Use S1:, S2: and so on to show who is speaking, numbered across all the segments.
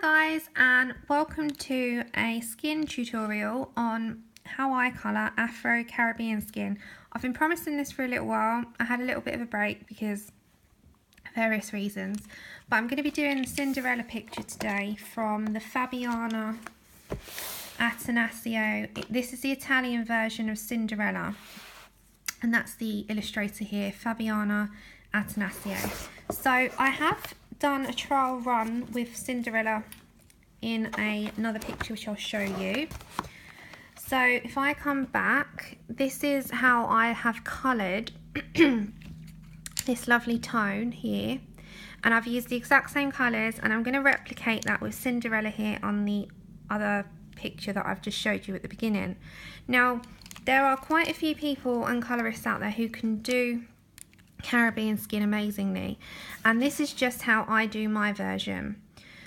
S1: Hi guys, and welcome to a skin tutorial on how I colour Afro Caribbean skin. I've been promising this for a little while. I had a little bit of a break because of various reasons, but I'm going to be doing the Cinderella picture today from the Fabiana Attanasio. This is the Italian version of Cinderella, and that's the illustrator here, Fabiana Attanasio. So I have done a trial run with Cinderella in another picture which I'll show you. So if I come back, this is how I have coloured this lovely tone here, and I've used the exact same colours, and I'm going to replicate that with Cinderella here on the other picture that I've just showed you at the beginning. Now there are quite a few people and colourists out there who can do Caribbean skin amazingly, and this is just how I do my version.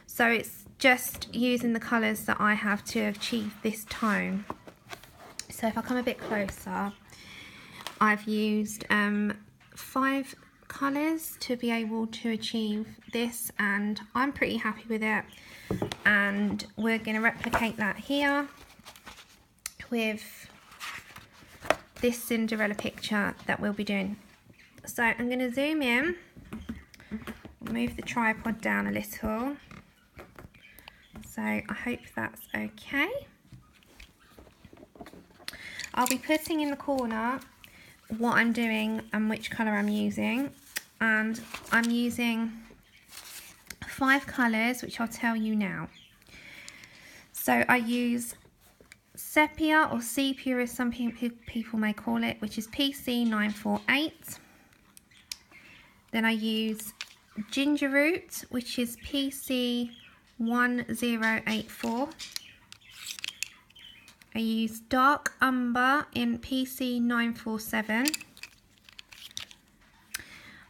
S1: So it's just using the colours that I have to achieve this tone. So if I come a bit closer, I've used 5 colours to be able to achieve this, and I'm pretty happy with it, and we're going to replicate that here with this Cinderella picture that we'll be doing. So I'm going to zoom in, move the tripod down a little, so I hope that's okay. I'll be putting in the corner what I'm doing and which colour I'm using, and I'm using 5 colours which I'll tell you now. So I use sepia, or sepia as some people may call it, which is PC948. Then I use ginger root, which is PC1084. I use dark umber in PC947.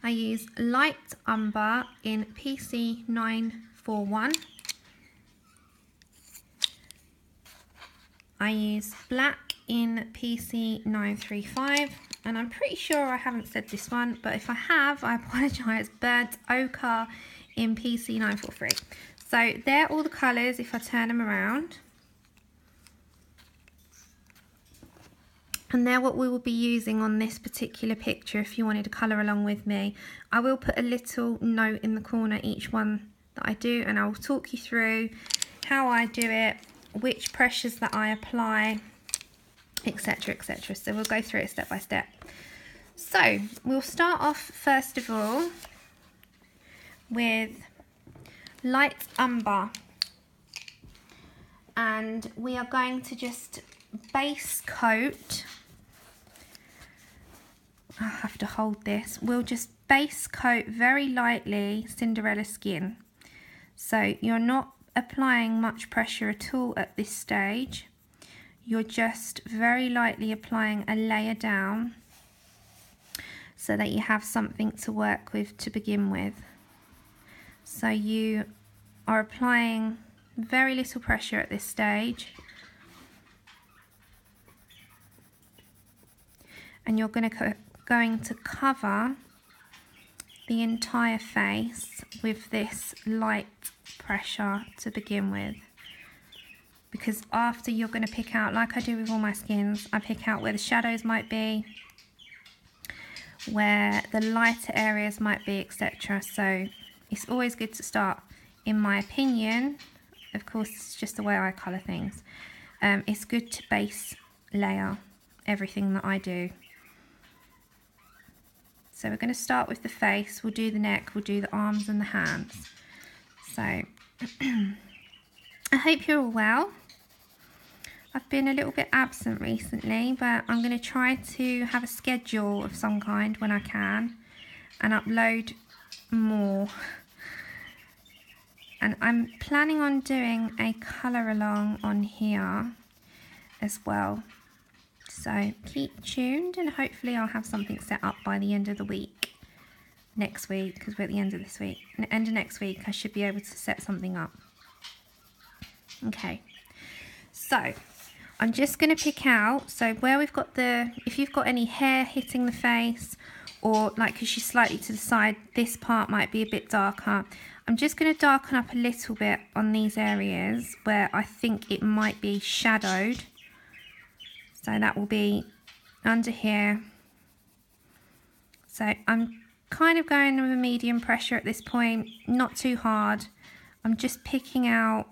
S1: I use light umber in PC941. I use black in PC935. And I'm pretty sure I haven't said this one, but if I have, I apologise. Burnt ochre in PC943. So they're all the colours if I turn them around. And they're what we will be using on this particular picture if you wanted to colour along with me. I will put a little note in the corner each one that I do, and I'll talk you through how I do it, which pressures that I apply, etc, etc. So we'll go through it step by step. So we'll start off first of all with light umber, and we are going to just base coat. I have to hold this. We'll just base coat very lightly Cinderella skin, so you're not applying much pressure at all at this stage. You're just very lightly applying a layer down so that you have something to work with to begin with. So you are applying very little pressure at this stage, and you're going to cover the entire face with this light pressure to begin with, because after you're going to pick out, like I do with all my skins, I pick out where the shadows might be, where the lighter areas might be, etc. So it's always good to start, in my opinion, of course it's just the way I colour things, it's good to base layer everything that I do. So we're going to start with the face, we'll do the neck, we'll do the arms and the hands. So I hope you're all well. I've been a little bit absent recently, but I'm going to try to have a schedule of some kind when I can and upload more. And I'm planning on doing a colour along on here as well. So keep tuned, and hopefully I'll have something set up by the end of the week. Next week, because we're at the end of this week. At the end of next week I should be able to set something up. Okay, so I'm just going to pick out, so where we've got if you've got any hair hitting the face, or like because she's slightly to the side, this part might be a bit darker, I'm just going to darken up a little bit on these areas where I think it might be shadowed. So that will be under here. So I'm kind of going with a medium pressure at this point, not too hard. I'm just picking out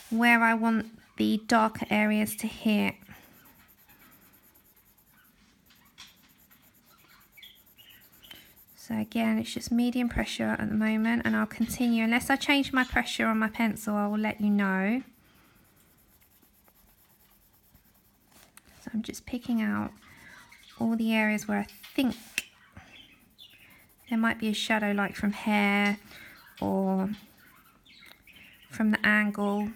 S1: where I want the darker areas to hit. So again, it's just medium pressure at the moment, and I'll continue. Unless I change my pressure on my pencil, I will let you know. So I'm just picking out all the areas where I think there might be a shadow, like from hair or from the angle.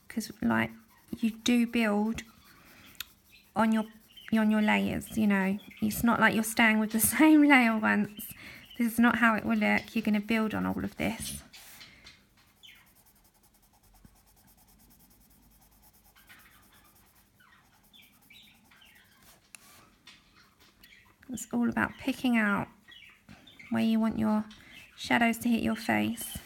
S1: Because like you do build on your layers, you know. It's not like you're staying with the same layer once. This is not how it will look. You're going to build on all of this. It's all about picking out where you want your shadows to hit your face.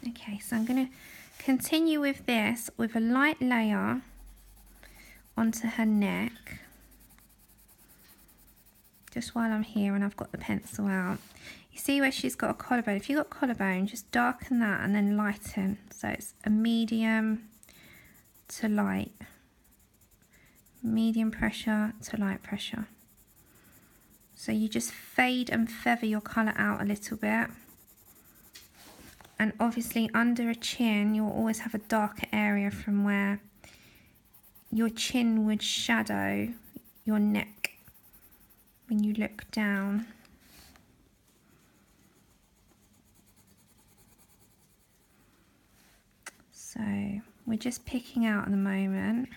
S1: Okay, so I'm going to continue with this with a light layer onto her neck. Just while I'm here and I've got the pencil out. You see where she's got a collarbone? If you've got collarbone, just darken that and then lighten. So it's a medium to light. Medium pressure to light pressure. So you just fade and feather your colour out a little bit. And obviously under a chin, you'll always have a darker area from where your chin would shadow your neck when you look down. So we're just picking out at the moment.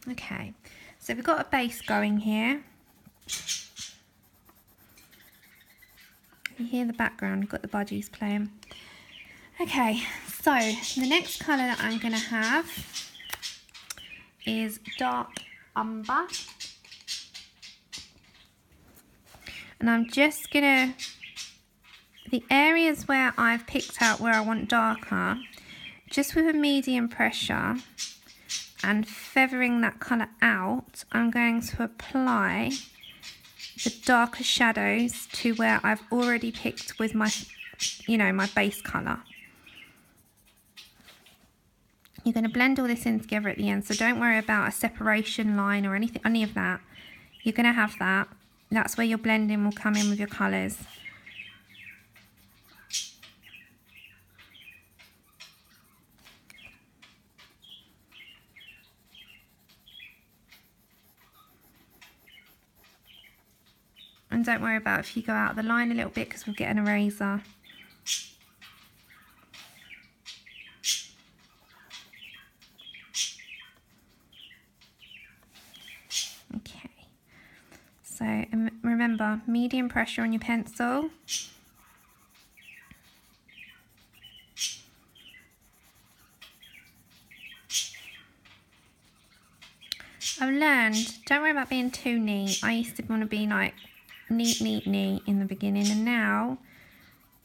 S1: Okay, so we've got a base going here. You hear the background, we've got the budgies playing. Okay, so the next colour that I'm going to have is dark umber. And I'm just going to, the areas where I've picked out where I want darker, just with a medium pressure and feathering that colour out, I'm going to apply the darker shadows to where I've already picked with my, you know, my base colour. You're going to blend all this in together at the end, so don't worry about a separation line or anything, any of that. You're going to have that. That's where your blending will come in with your colours. And don't worry about if you go out of the line a little bit, because we'll get an eraser. Okay. So remember, medium pressure on your pencil. I've learned, don't worry about being too neat. I used to want to be like neat in the beginning, and now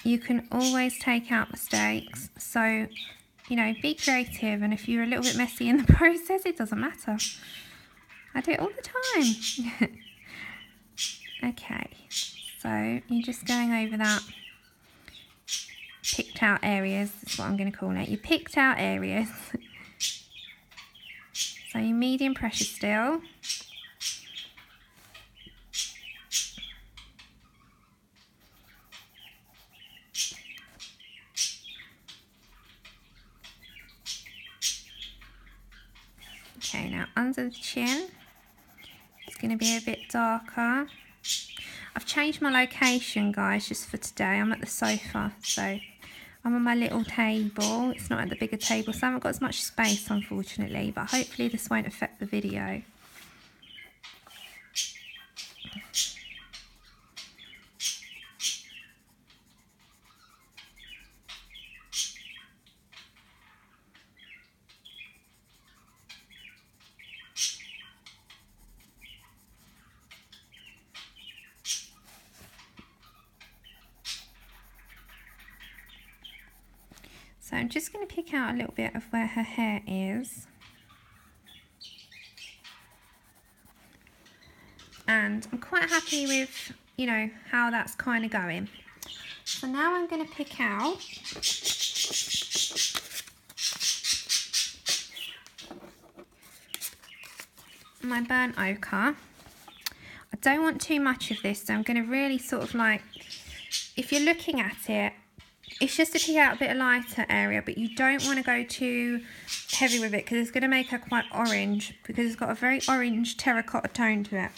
S1: you can always take out mistakes. So, you know, be creative, and if you're a little bit messy in the process, it doesn't matter. I do it all the time. Okay, so you're just going over that picked out areas. That's what I'm going to call it. You picked out areas. So your medium pressure still. Okay, now under the chin, it's going to be a bit darker. I've changed my location, guys, just for today. I'm at the sofa, so I'm on my little table. It's not at the bigger table, so I haven't got as much space, unfortunately, but hopefully this won't affect the video. So I'm just going to pick out a little bit of where her hair is. And I'm quite happy with, you know, how that's kind of going. So now I'm going to pick out my burnt ochre. I don't want too much of this, so I'm going to really sort of like, if you're looking at it, it's just to pick out a bit of lighter area, but you don't want to go too heavy with it because it's going to make her quite orange, because it's got a very orange terracotta tone to it.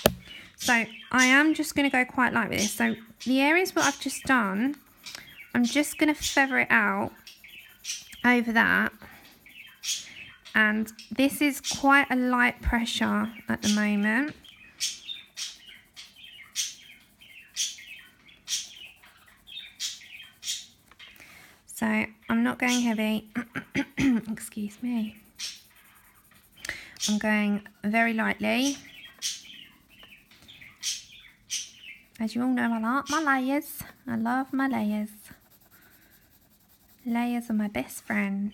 S1: So I am just going to go quite light with this. So the areas what I've just done, I'm just going to feather it out over that. And this is quite a light pressure at the moment. So I'm not going heavy, excuse me. I'm going very lightly. As you all know, I like my layers. I love my layers. Layers are my best friend.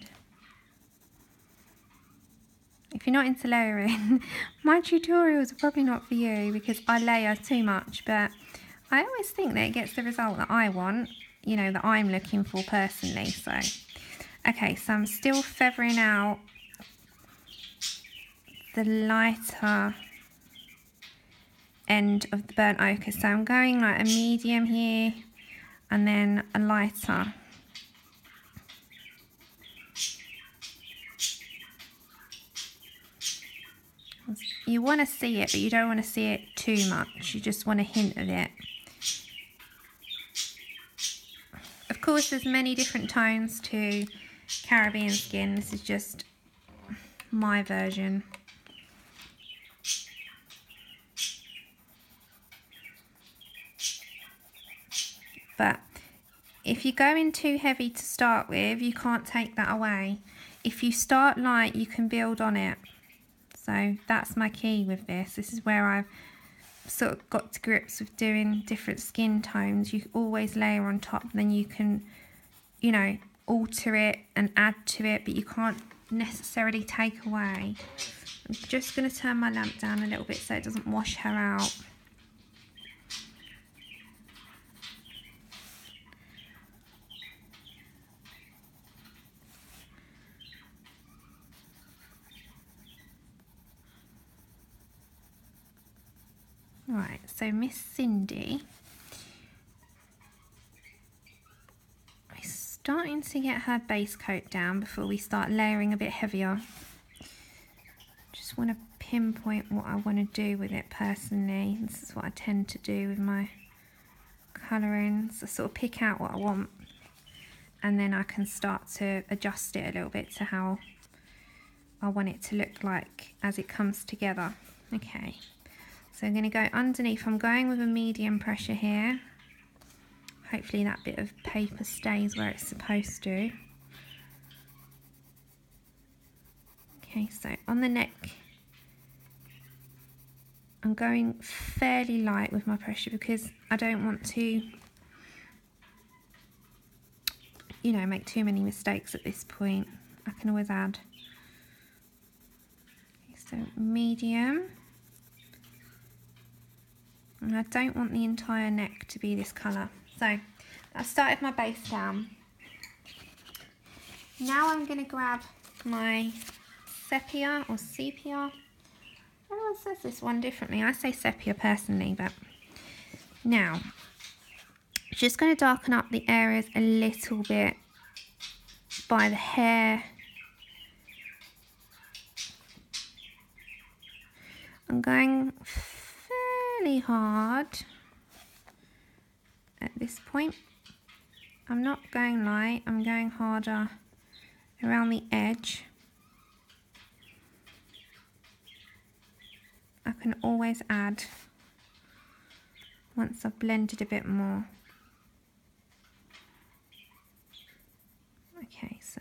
S1: If you're not into layering, my tutorials are probably not for you because I layer too much, but I always think that it gets the result that I want, you know, that I'm looking for personally. So, okay, so I'm still feathering out the lighter end of the burnt ochre. So I'm going like a medium here and then a lighter. You want to see it, but you don't want to see it too much. You just want a hint of it. Of course, there's many different tones to Caribbean skin. This is just my version. But if you go in too heavy to start with, you can't take that away. If you start light, you can build on it. So that's my key with this. This is where I've sort of got to grips with doing different skin tones. You always layer on top, then you can, you know, alter it and add to it, but you can't necessarily take away. I'm just going to turn my lamp down a little bit so it doesn't wash her out. Right, so Miss Cindy is starting to get her base coat down before we start layering a bit heavier. Just want to pinpoint what I want to do with it personally. This is what I tend to do with my colouring. So sort of pick out what I want and then I can start to adjust it a little bit to how I want it to look like as it comes together. Okay. So I'm going to go underneath. I'm going with a medium pressure here. Hopefully that bit of paper stays where it's supposed to. Okay, so on the neck, I'm going fairly light with my pressure because I don't want to, you know, make too many mistakes at this point. I can always add. Okay, so medium. And I don't want the entire neck to be this colour. So I've started my base down. Now I'm going to grab my sepia or sepia. Everyone says this one differently. I say sepia personally, but now just going to darken up the areas a little bit by the hair. I'm going fairly hard at this point. I'm not going light, I'm going harder around the edge. I can always add once I've blended a bit more. Okay, so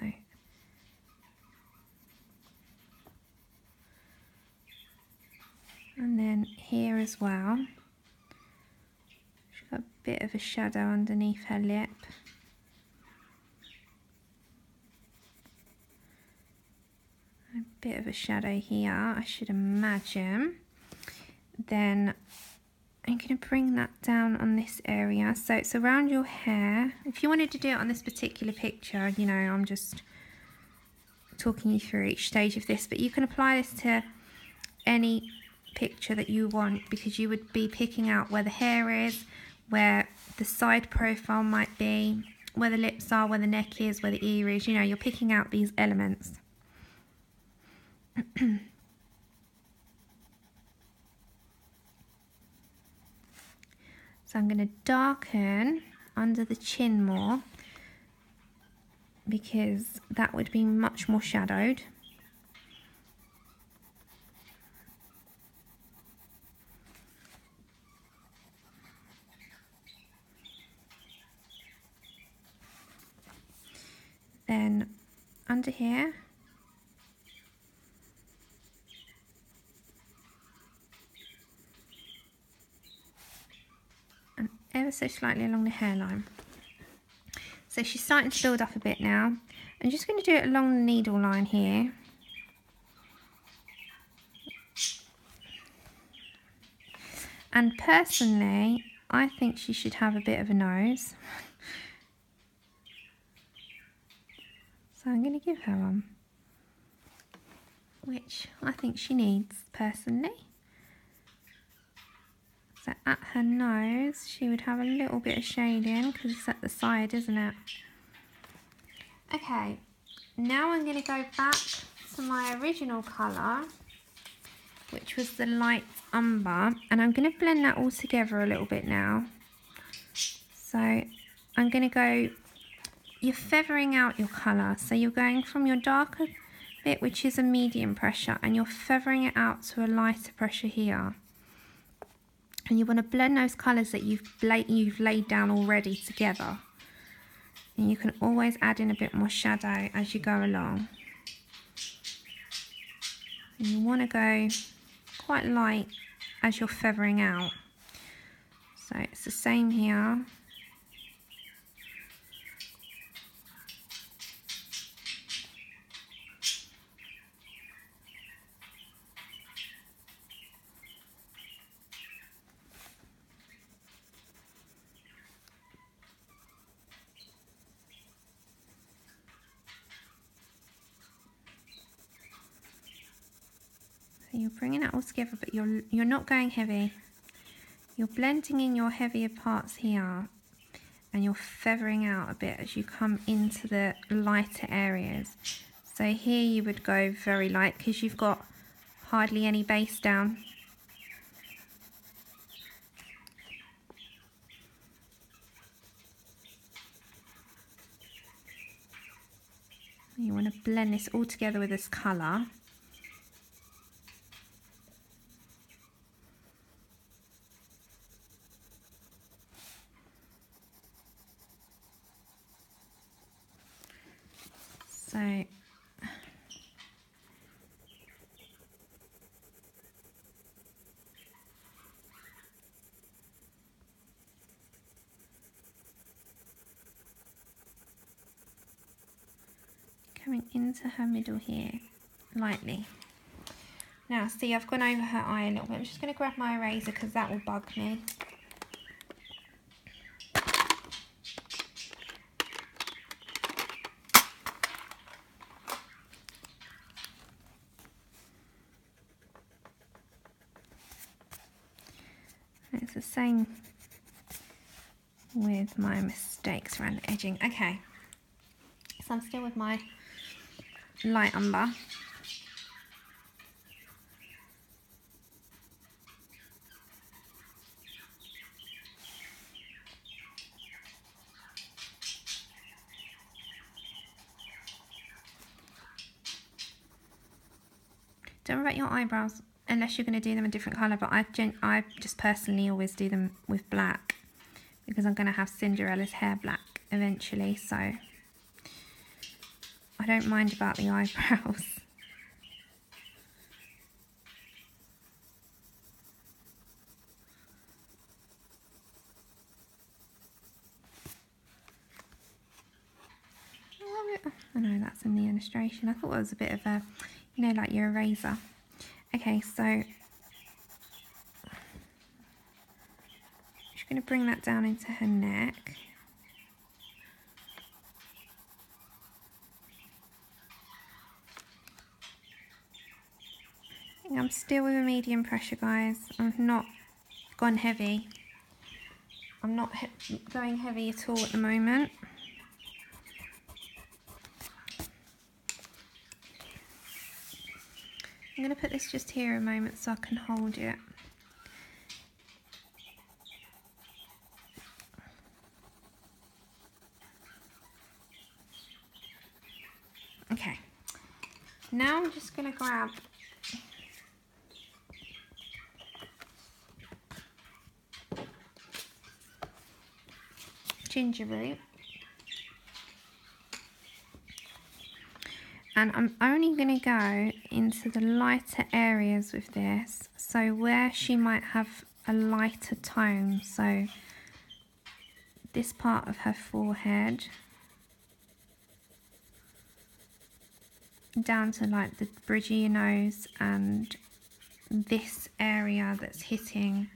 S1: and then here as well, she's got a bit of a shadow underneath her lip. A bit of a shadow here, I should imagine. Then I'm going to bring that down on this area, so it's around your hair. If you wanted to do it on this particular picture, you know, I'm just talking you through each stage of this, but you can apply this to any picture that you want, because you would be picking out where the hair is, where the side profile might be, where the lips are, where the neck is, where the ear is. You know, you're picking out these elements. So I'm going to darken under the chin more, because that would be much more shadowed. Then under here, and ever so slightly along the hairline. So she's starting to build up a bit now. I'm just going to do it along the needle line here. And personally, I think she should have a bit of a nose. So I'm going to give her one, which I think she needs personally. So at her nose, she would have a little bit of shading because it's at the side, isn't it? Okay, now I'm going to go back to my original colour, which was the light umber, and I'm going to blend that all together a little bit now. So I'm going to go, you're feathering out your colour, so you're going from your darker bit, which is a medium pressure, and you're feathering it out to a lighter pressure here. And you want to blend those colours that you've laid down already together. And you can always add in a bit more shadow as you go along. And you want to go quite light as you're feathering out. So it's the same here. So you're bringing it all together, but you're not going heavy. You're blending in your heavier parts here, and you're feathering out a bit as you come into the lighter areas. So here you would go very light because you've got hardly any base down. You want to blend this all together with this colour. So coming into her middle here, lightly. Now see, I've gone over her eye a little bit. I'm just going to grab my eraser because that will bug me. It's the same with my mistakes around the edging. Okay, so I'm still with my light umber. Don't worry about your eyebrows unless you're going to do them a different colour, but I just personally always do them with black because I'm going to have Cinderella's hair black eventually, so I don't mind about the eyebrows. I know that's in the illustration. I thought it was a bit of a, you know, like your eraser. Okay, so I'm just going to bring that down into her neck. I'm still with a medium pressure, guys. I've not gone heavy. I'm not going heavy at all at the moment. I'm going to put this just here a moment so I can hold it. Okay, now I'm just going to grab ginger root, and I'm only going to go into the lighter areas with this, so where she might have a lighter tone, so this part of her forehead down to like the bridge of your nose and this area that's hitting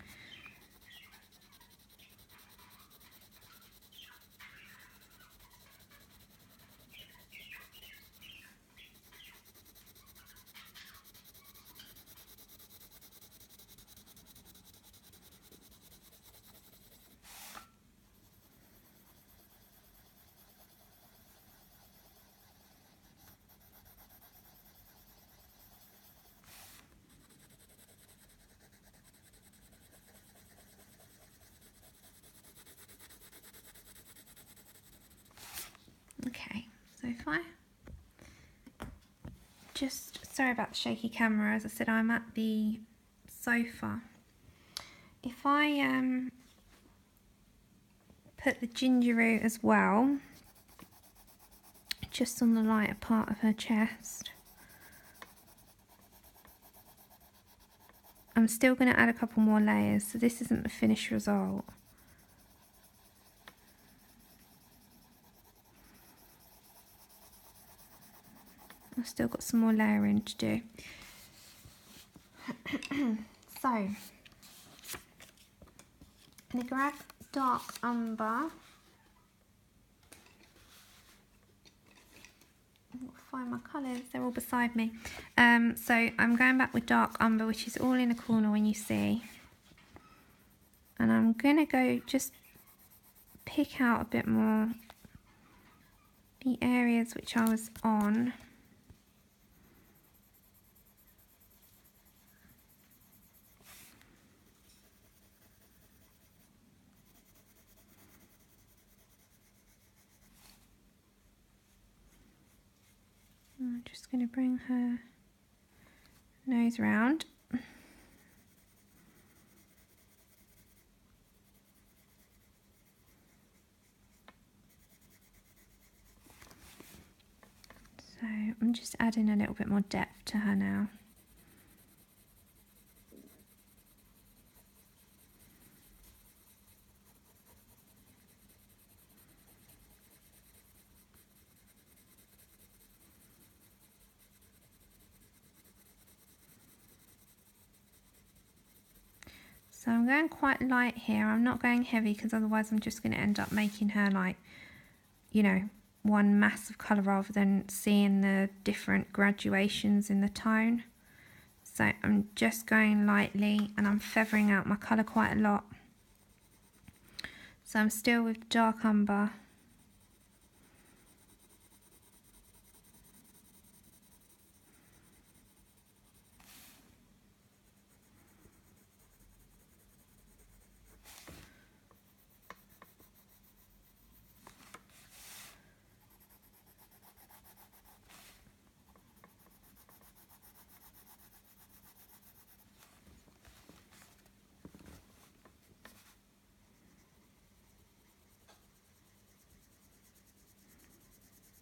S1: okay. So if I just, sorry about the shaky camera, as I said, I'm at the sofa. If I put the ginger root as well, just on the lighter part of her chest, I'm still going to add a couple more layers, so this isn't the finished result. I've still got some more layering to do. So, I'm going to grab dark umber. I'll find my colours, they're all beside me. So I'm going back with dark umber, which is all in the corner when you see. And I'm going to go just pick out a bit more the areas which I was on. I'm just going to bring her nose round. So I'm just adding a little bit more depth to her now. So I'm going quite light here. I'm not going heavy because otherwise I'm just going to end up making her like, you know, one massive colour rather than seeing the different graduations in the tone. So I'm just going lightly and I'm feathering out my colour quite a lot. So I'm still with dark umber.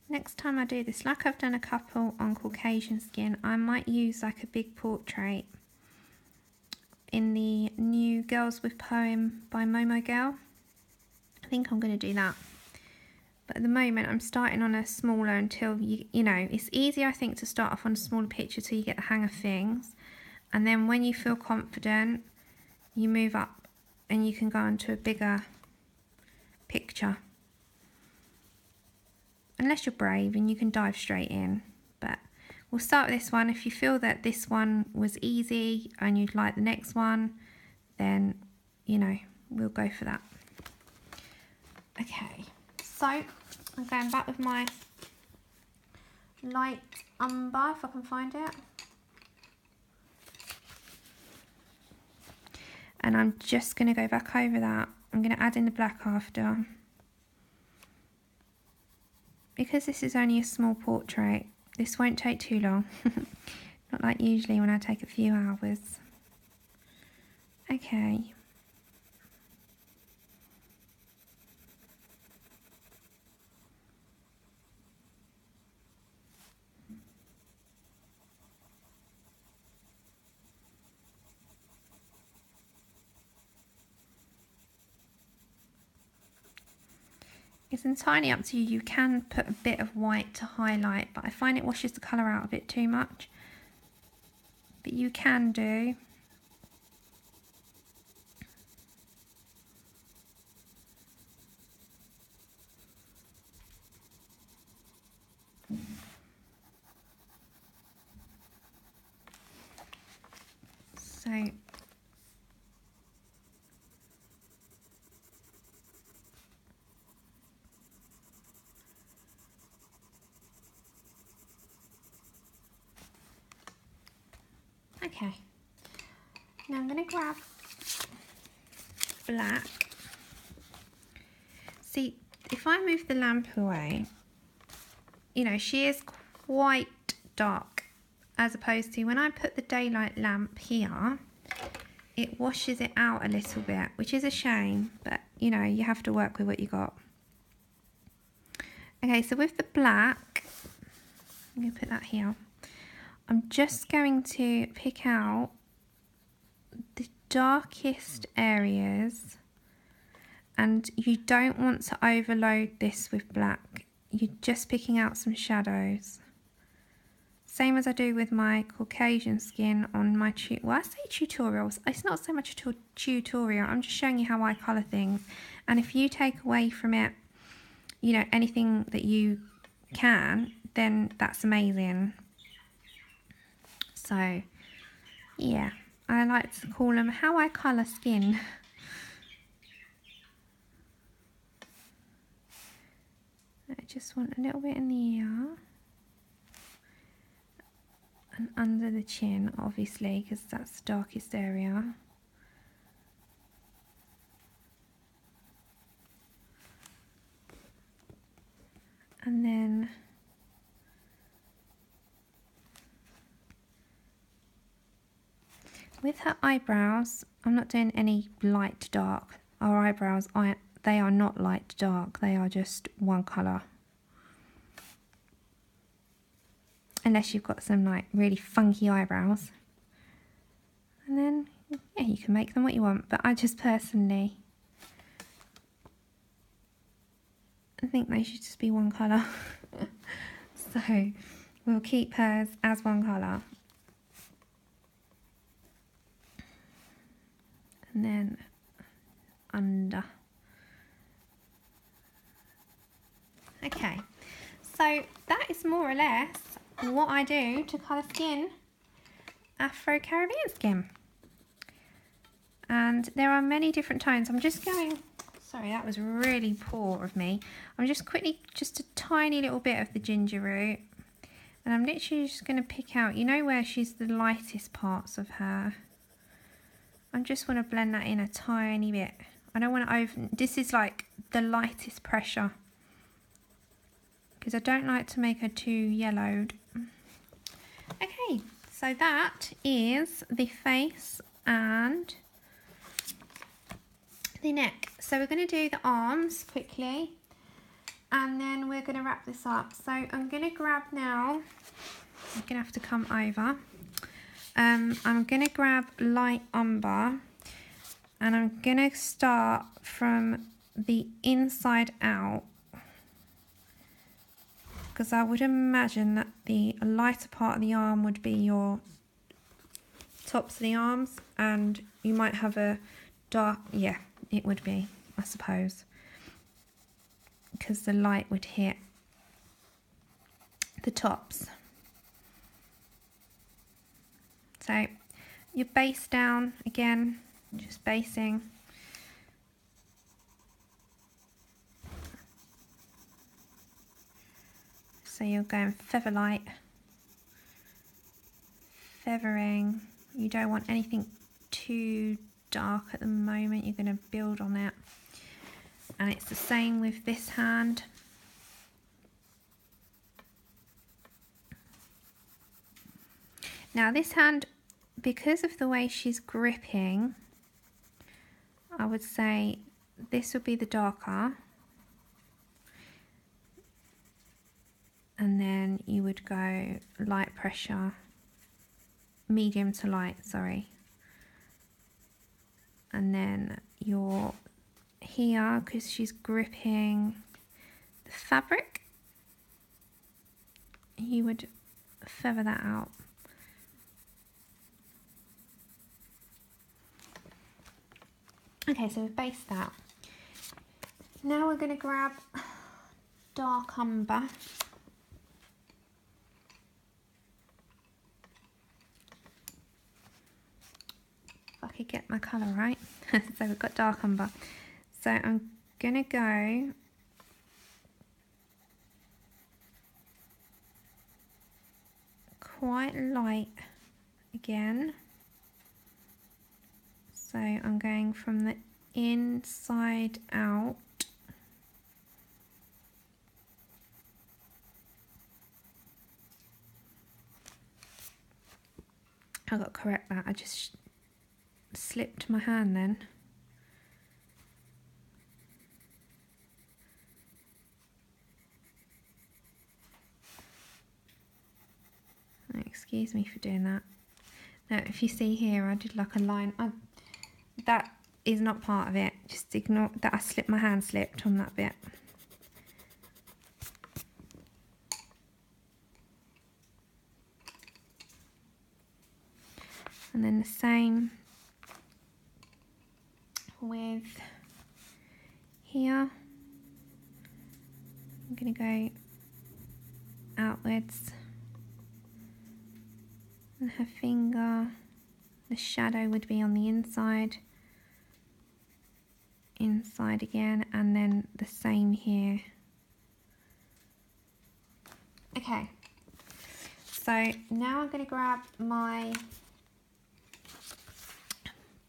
S1: next time I do this, like I've done a couple on Caucasian skin, I might use like a big portrait in the new Girls with Poem by Momo Girl. I think I'm going to do that. But at the moment I'm starting on a smaller until you know, it's easy I think to start off on a smaller picture till you get the hang of things. And then when you feel confident, you move up and you can go onto a bigger picture. Unless you're brave and you can dive straight in. But we'll start with this one. If you feel that this one was easy and you'd like the next one, then, you know, we'll go for that. Okay, so I'm going back with my light umber, if I can find it. And I'm just going to go back over that. I'm going to add in the black after. Because this is only a small portrait, this won't take too long. Not like usually when I take a few hours. Okay. It's entirely up to you. You can put a bit of white to highlight, but I find it washes the colour out a bit too much. But you can do. So okay, now I'm going to grab black. See, if I move the lamp away, you know, she is quite dark, as opposed to when I put the daylight lamp here, it washes it out a little bit, which is a shame, but you know, you have to work with what you got. Okay, so with the black, I'm going to put that here. I'm just going to pick out the darkest areas, and you don't want to overload this with black. You're just picking out some shadows. Same as I do with my Caucasian skin on my, well, I say tutorials. It's not so much a tutorial. I'm just showing you how I colour things. And if you take away from it, you know, anything that you can, then that's amazing. So, yeah, I like to call them how I colour skin. I just want a little bit in the ear. And under the chin, obviously, because that's the darkest area. And then with her eyebrows, I'm not doing any light to dark. Our eyebrows, they are not light to dark. They are just one colour. Unless you've got some like really funky eyebrows. And then, yeah, you can make them what you want. But I just personally, I think they should just be one colour. So we'll keep hers as one colour. And then under. Okay, so that is more or less what I do to colour skin, Afro Caribbean skin. And there are many different tones. I'm just going, sorry, that was really poor of me. I'm just quickly, just a tiny little bit of the ginger root. And I'm literally just going to pick out, you know where she's the lightest parts of her. I just want to blend that in a tiny bit. I don't want to this is like the lightest pressure, because I don't like to make her too yellowed. Okay, so that is the face and the neck. So we're going to do the arms quickly. and then we're going to wrap this up. So I'm going to grab now, I'm going to have to come over. I'm going to grab light umber, and I'm going to start from the inside out, because I would imagine that the lighter part of the arm would be your tops of the arms, and you might have a dark, yeah, it would be, I suppose, because the light would hit the tops. So your base down again, just basing. So you're going feather light, feathering. You don't want anything too dark at the moment, you're going to build on it. And it's the same with this hand. Now this hand, because of the way she's gripping, I would say this would be the darker, and then you would go light pressure, medium to light, sorry, and then your here, because she's gripping the fabric, you would feather that out. Okay, so we've based that. Now we're going to grab dark umber. If I could get my colour right. So we've got dark umber. So I'm going to go quite light again. So I'm going from the inside out. I've got to correct that, I just slipped my hand then. Excuse me for doing that. Now if you see here, I did like a line. That is not part of it, just ignore that. I slipped, my hand slipped on that bit. And then the same with here. I'm going to go outwards, and her finger, the shadow would be on the inside. Inside again, and then the same here. Okay, so now I'm going to grab my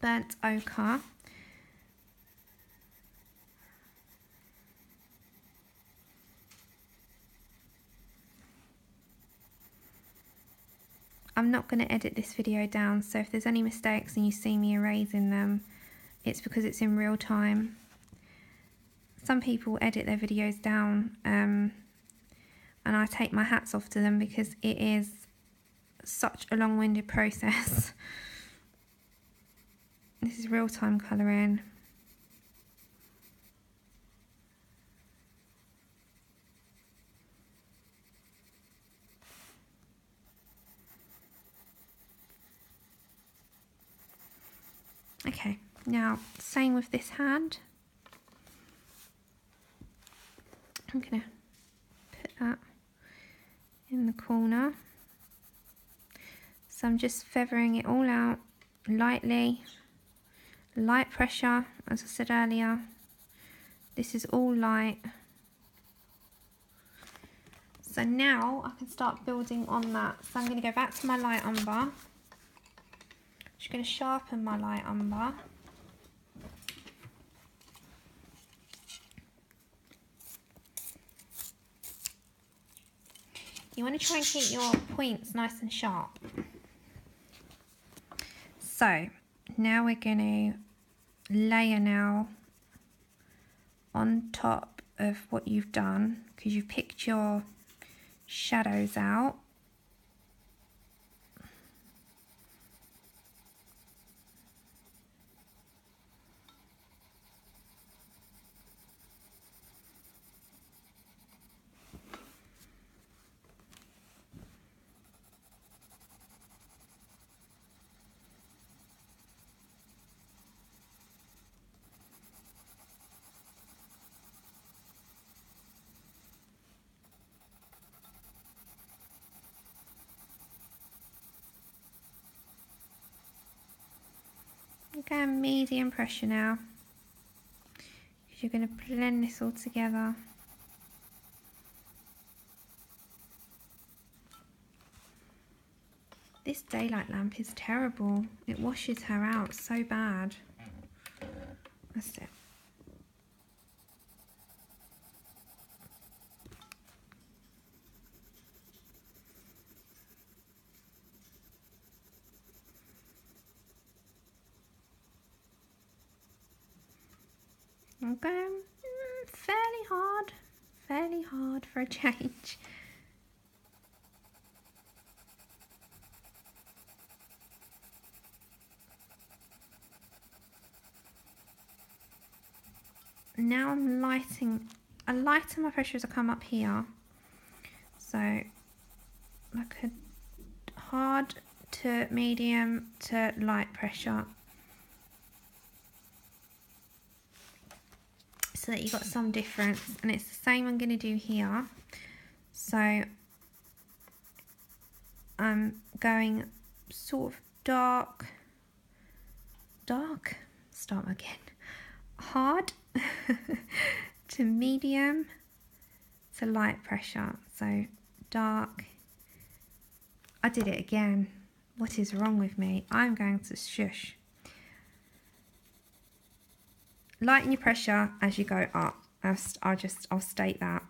S1: burnt ochre, I'm not going to edit this video down, so if there's any mistakes and you see me erasing them, it's because it's in real time. Some people edit their videos down, and I take my hats off to them, because it is such a long-winded process. This is real-time colouring. Okay, now same with this hand. I'm going to put that in the corner. So I'm just feathering it all out lightly, light pressure, as I said earlier. This is all light. So now I can start building on that. So I'm going to go back to my light umber. Just going to sharpen my light umber. You want to try and keep your points nice and sharp. So now we're going to layer now on top of what you've done because you've picked your shadows out. Okay, medium pressure now, because you're going to blend this all together. This daylight lamp is terrible. It washes her out so bad. That's it. Okay, fairly hard for a change. Now I'm lighting, I lighten my pressure as I come up here. So like a hard to medium to light pressure, so that you've got some difference, and it's the same I'm going to do here. So I'm going sort of dark, start again, hard to medium to light pressure. So dark, I did it again. What is wrong with me? I'm going to shush. Lighten your pressure as you go up. I'll state that.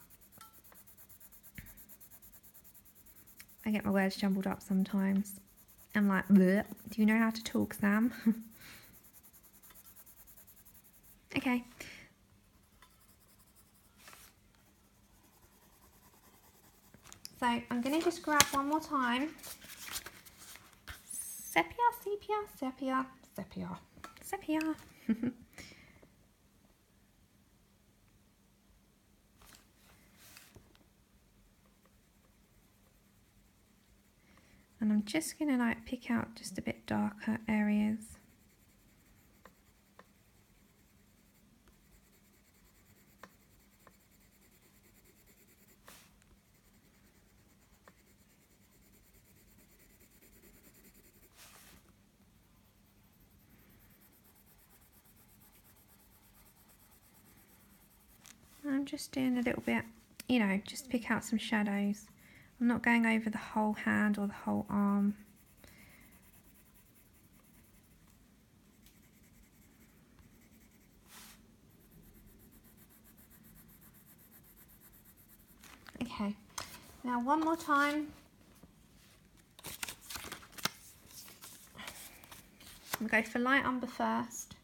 S1: I get my words jumbled up sometimes. I'm like, bleh. Do you know how to talk, Sam? Okay. So I'm going to just grab one more time. Sepia, sepia, sepia, sepia, sepia. And I'm just going to like pick out just a bit darker areas. I'm just doing a little bit, you know, just pick out some shadows. I'm not going over the whole hand or the whole arm. Okay, now one more time. I'm going to go for light umber first,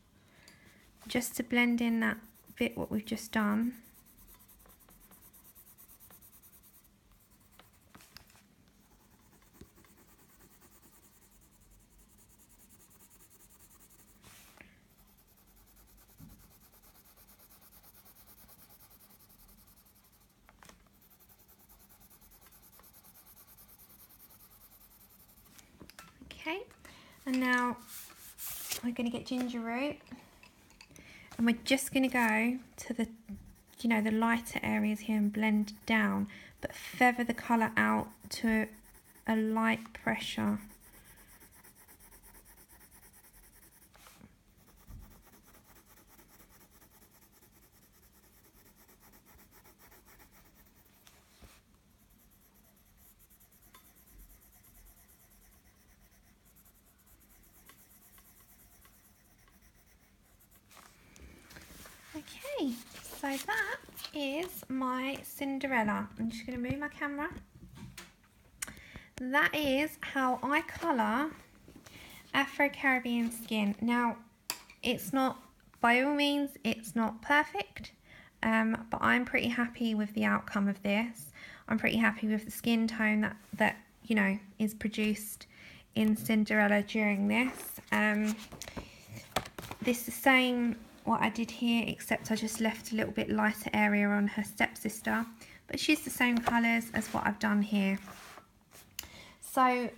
S1: just to blend in that bit what we've just done. Okay, and now we're going to get ginger root, and we're just going to go to the, you know, the lighter areas here and blend down, but feather the colour out to a light pressure. Okay, so that is my Cinderella. I'm just going to move my camera. That is how I colour Afro Caribbean skin. Now, it's not, by all means, it's not perfect. but I'm pretty happy with the outcome of this. I'm pretty happy with the skin tone that you know is produced in Cinderella during this. This is the same what I did here, except I just left a little bit lighter area on her stepsister, but she's the same colours as what I've done here. So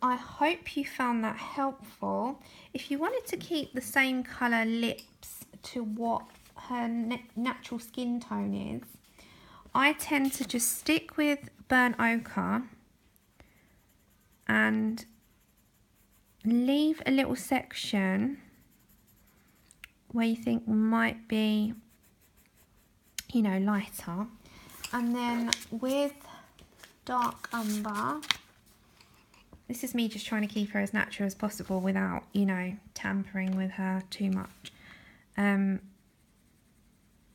S1: I hope you found that helpful. If you wanted to keep the same colour lips to what her natural skin tone is, I tend to just stick with burnt ochre and leave a little section where you think might be, you know, lighter, and then with dark umber, this is me just trying to keep her as natural as possible without, you know, tampering with her too much. I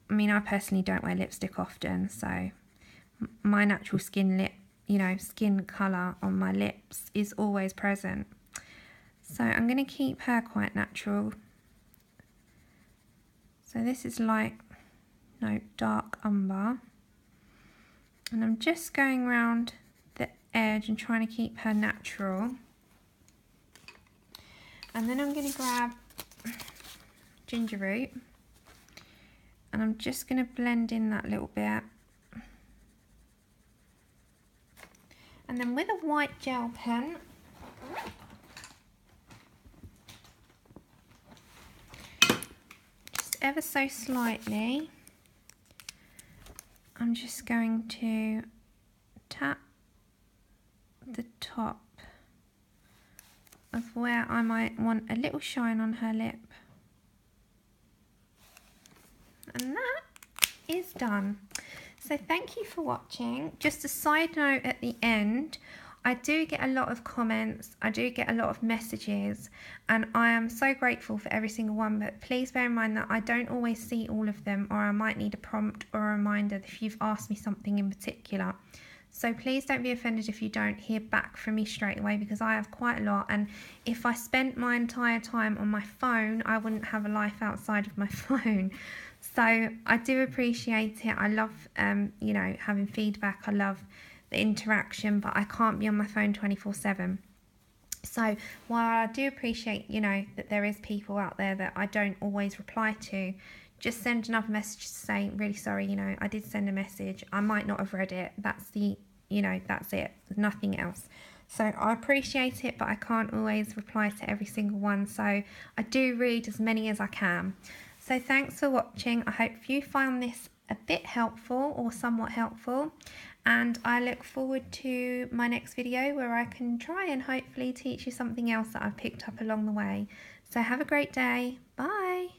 S1: mean, I personally don't wear lipstick often, so my natural skin colour on my lips is always present. So I'm going to keep her quite natural. So this is like, no, dark umber. And I'm just going around the edge and trying to keep her natural. And then I'm going to grab ginger root. And I'm just going to blend in that little bit. And then with a white gel pen, just ever so slightly, I'm just going to tap the top of where I might want a little shine on her lip. And that is done. So thank you for watching. Just a side note at the end, I do get a lot of comments, I do get a lot of messages, and I am so grateful for every single one, but please bear in mind that I don't always see all of them, or I might need a prompt or a reminder if you've asked me something in particular. So please don't be offended if you don't hear back from me straight away, because I have quite a lot, and if I spent my entire time on my phone, I wouldn't have a life outside of my phone. So I do appreciate it. I love, you know, having feedback. I love the interaction, but I can't be on my phone 24/7. So while I do appreciate, you know, that there is people out there that I don't always reply to, just send another message to say, really sorry, you know, I did send a message. I might not have read it. That's the, you know, that's it. Nothing else. So I appreciate it, but I can't always reply to every single one. So I do read as many as I can. So thanks for watching. I hope you found this a bit helpful or somewhat helpful. And I look forward to my next video where I can try and hopefully teach you something else that I've picked up along the way. So have a great day. Bye.